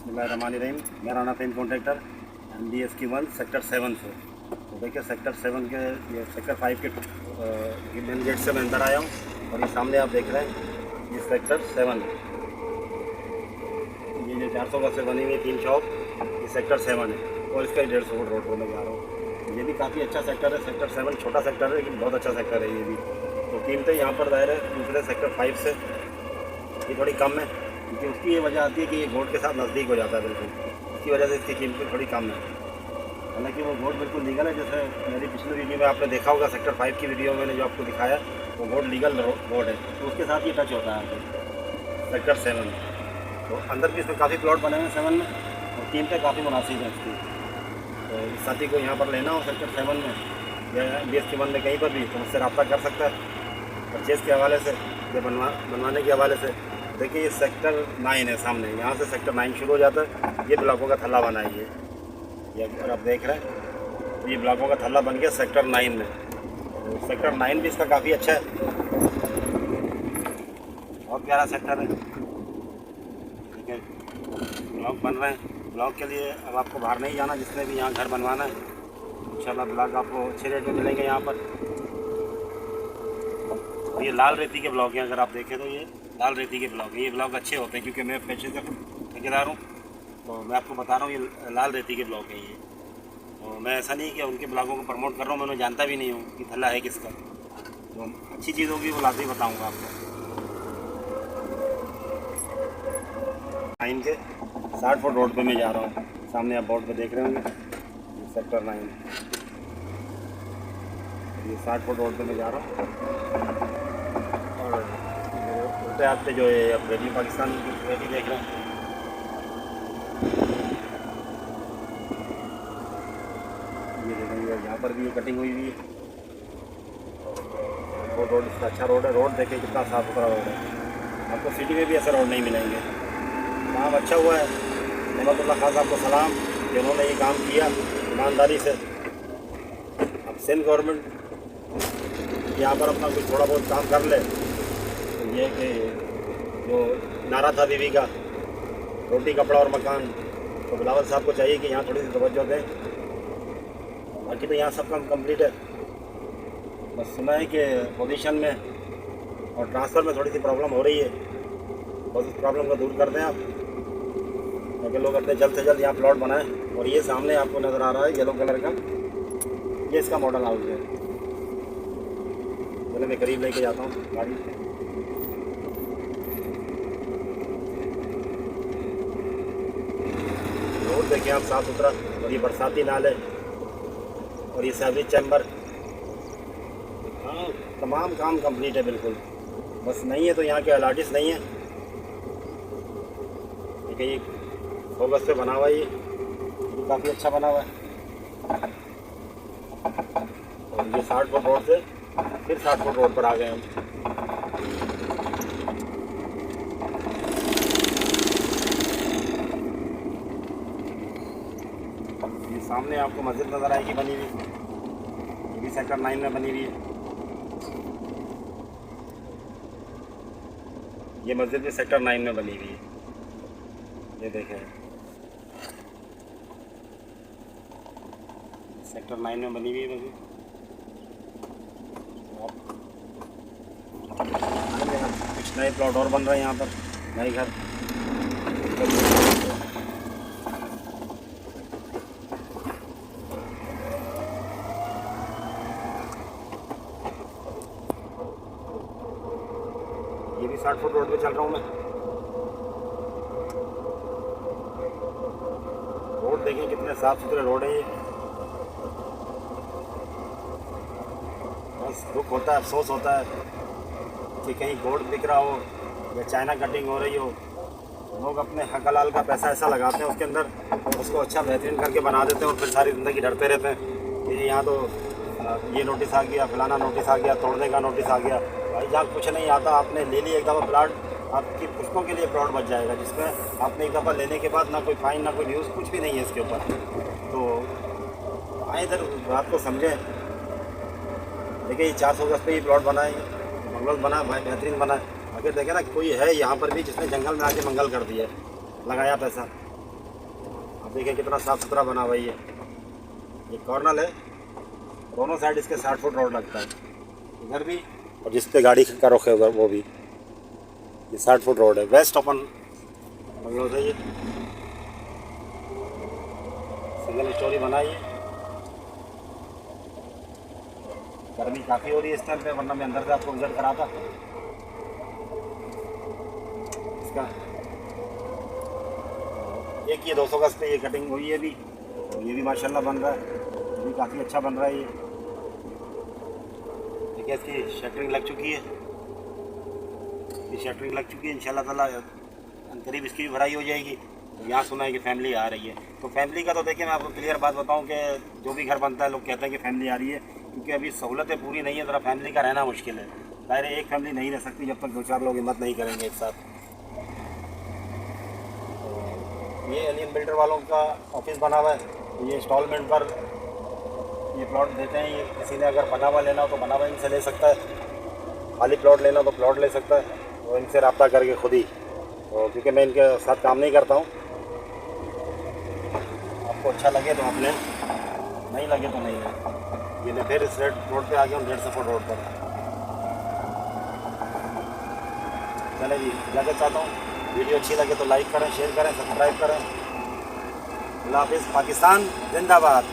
बिस्मिल्लाहिर्रहमानिर्रहीम। मेरा नाम फेम कॉन्ट्रैक्टर MDSK1 सेक्टर 7 से। तो देखिए सेक्टर 7 के ये सेक्टर 5 के मेन गेट से मैं अंदर आया हूँ और ये सामने आप देख रहे हैं ये सेक्टर 7, ये जो 400 गज से बनी हुई 3 शॉप ये सेक्टर 7 है और इसका 150 फुट रोड पर मैं जा रहा हूँ। ये भी काफ़ी अच्छा सेक्टर है। सेक्टर 7 छोटा सेक्टर है लेकिन बहुत अच्छा सेक्टर है ये भी। तो कीमतें यहाँ पर दायर है दूसरे सेक्टर 5 से ये थोड़ी कम है, क्योंकि उसकी ये वजह आती है कि ये गोड के साथ नज़दीक हो जाता है बिल्कुल, इसकी वजह से इसकी कीमतें थोड़ी कम है। हालांकि वो गोड बिल्कुल लीगल है। जैसे मेरी पिछली वीडियो में आपने देखा होगा सेक्टर 5 की वीडियो में मैंने जो आपको दिखाया वो गोड लीगल गोड है, तो उसके साथ ये टच होता है आपको सेक्टर 7। तो अंदर भी इसमें काफ़ी प्लॉट बने हुए हैं 7 में और कीमतें काफ़ी मुनासिब हैं इसकी। तो इस साथी को यहाँ पर लेना हो सेक्टर 7 में या MDSK1 में कहीं पर भी तो मुझसे रब्ता कर सकता है परचेज़ के हवाले से या बनवाने के हवाले से। देखिए ये सेक्टर 9 है सामने, यहाँ से सेक्टर 9 शुरू हो जाता है। ये ब्लॉकों का थल्ला बना है ये अगर आप देख रहे हैं तो ये ब्लॉकों का थल्ला बन गया सेक्टर 9 में। तो सेक्टर 9 भी इसका काफ़ी अच्छा है, बहुत प्यारा सेक्टर है। ठीक है, ब्लॉक बन रहे हैं। ब्लॉक के लिए अब आपको बाहर नहीं जाना, जिसने भी यहाँ घर बनवाना है इंशाल्लाह ब्लॉक आपको अच्छे रेट में मिलेंगे यहाँ पर। और ये लाल रेती के ब्लॉक हैं, अगर आप देखें तो ये लाल रेती के ब्लॉक है। ये ब्लॉक अच्छे होते हैं क्योंकि मैं पेशे से ठेकेदार हूँ, तो मैं आपको बता रहा हूँ ये लाल रेती के ब्लॉक है ये। तो मैं ऐसा नहीं कि उनके ब्लॉकों को प्रमोट कर रहा हूँ, मैं उन्हें जानता भी नहीं हूँ कि थल्ला है किसका। तो अच्छी चीज़ होगी वो लाजमी बताऊँगा आपको। लाइन के 60 फुट रोड पे मैं जा रहा हूँ, सामने आप बोर्ड पे देख रहे होंगे सेक्टर 9। ये 60 फुट रोड पे मैं जा रहा हूँ और उल्टे हाथ पे जो है अब रेडी पाकिस्तान की रेडी देख रहे हैं। ये देखेंगे यहाँ पर भी ये कटिंग हुई हुई है। वो रोड इसका अच्छा रोड है। रोड देखिए कितना साफ़ सुथरा रोड है। आपको सिटी में भी ऐसे रोड नहीं मिलेंगे। काम अच्छा हुआ है। नेमतुल्लाह खान साहब को सलाम कि उन्होंने ये काम किया ईमानदारी से। अब सिंध गवर्नमेंट यहाँ पर अपना कुछ थोड़ा बहुत काम कर ले तो ये कि जो नारा था बीवी का रोटी कपड़ा और मकान, तो बिलावल साहब को चाहिए कि यहाँ थोड़ी सी तवज्जो दें। बाकी तो यहाँ सब काम कंप्लीट है। बस सुना है कि पोजीशन में और ट्रांसफ़र में थोड़ी सी प्रॉब्लम हो रही है, बस उस प्रॉब्लम को दूर कर दें आप, ताकि लोग अपने जल्द से जल्द यहाँ प्लॉट बनाएं। और ये सामने आपको नज़र आ रहा है येलो कलर का, ये इसका मॉडल हाउस है। चलो मैं करीब लेके जाता हूँ गाड़ी। रोड देखिए आप साफ़ सुथरा, और ये बरसाती नाले और ये सैवरेज चैम्बर, हाँ तमाम काम कंप्लीट है बिल्कुल। बस नहीं है तो यहाँ के अलाटिस नहीं है। ठीक है, ये 100 गज पे बना हुआ है, ये काफ़ी अच्छा बना हुआ है। और ये 60 फुट रोड से फिर 60 फुट रोड पर आ गए हम। ये सामने आपको मस्जिद नज़र आएगी बनी हुई, ये भी सेक्टर 9 में बनी हुई है। ये मस्जिद भी सेक्टर 9 में बनी हुई है, ये देखें सेक्टर 9 में बनी हुई है मस्जिद। कुछ नए प्लॉट और बन रहे हैं यहाँ पर, नए घर। ये भी 60 फुट रोड पे चल रहा हूँ मैं। रोड देखिए कितने साफ़ सुथरे रोड है ये। बस दुख होता है, अफसोस होता है कि कहीं गोल्ड बिक रहा हो या चाइना कटिंग हो रही हो, लोग अपने हक हलाल का पैसा ऐसा लगाते हैं उसके अंदर, उसको अच्छा बेहतरीन करके बना देते हैं और फिर सारी ज़िंदगी डरते रहते हैं कि यहाँ तो ये नोटिस आ गया, फलाना नोटिस आ गया, तोड़ने का नोटिस आ गया। भाई जहाँ कुछ नहीं आता, आपने ले ली एक दफ़ा प्लाट, आपकी पुश्तों के लिए प्लॉट बच जाएगा, जिसमें आपने एक दफ़ा लेने के बाद ना कोई फाइन ना कोई न्यूज़ कुछ भी नहीं है इसके ऊपर। तो आए इधर बात को समझें। देखिए ये 400 गज पे ही प्लॉट बना है, बंगलोज बना है, बेहतरीन बना है। अगर देखें ना कोई है यहाँ पर भी जिसने जंगल में आके मंगल कर दिया, लगाया पैसा, देखिए कितना साफ़ सुथरा बना हुआ है ये कॉर्नर है, दोनों साइड इसके 60 फुट रोड लगता है, इधर भी और जिस पे गाड़ी का रुख है उधर वो भी, ये 60 फुट रोड है। वेस्ट ओपन बंगलो है ये, सिंगल स्टोरी बना है। गर्मी काफ़ी हो रही है इस टाइम पे, वरना मैं अंदर से आपको विजिट कराता। इसका एक ये 200 गज पे ये कटिंग हुई है अभी, ये भी माशाल्लाह बन रहा है, ये भी काफ़ी अच्छा बन रहा है। ये देखिए इसकी शटरिंग लग चुकी है, ये शटरिंग लग चुकी है। इंशाल्लाह ताला करीब इसकी भी भराई हो जाएगी। तो यहाँ सुना है कि फैमिली आ रही है, तो फैमिली का तो देखिए मैं आपको क्लियर बात बताऊँ कि जो भी घर बनता है लोग कहते हैं कि फैमिली आ रही है, क्योंकि अभी सहूलतें पूरी नहीं है, ज़रा फैमिली का रहना मुश्किल है। ज़ाहिर है एक फैमिली नहीं रह सकती जब तक 2-4 लोग हिम्मत नहीं करेंगे एक साथ। तो ये एलियन बिल्डर वालों का ऑफिस बना हुआ है, तो ये इंस्टॉलमेंट पर ये प्लॉट देते हैं। ये किसी ने अगर बना हुआ लेना हो तो बना हुआ इनसे ले सकता है, खाली प्लॉट लेना हो तो प्लॉट ले सकता है, तो इनसे रब्ता करके खुद ही। तो क्योंकि मैं इनके साथ काम नहीं करता हूँ, आपको अच्छा लगे तो आप लें, नहीं लगे तो नहीं लें। ये मैं फिर इस रोड पे आ गया हूँ, 150 फुट रोड पर। चले जी, लगे चाहता हूँ वीडियो अच्छी लगे तो लाइक करें, शेयर करें, सब्सक्राइब करें। अल्लाह हाफिज़, पाकिस्तान जिंदाबाद।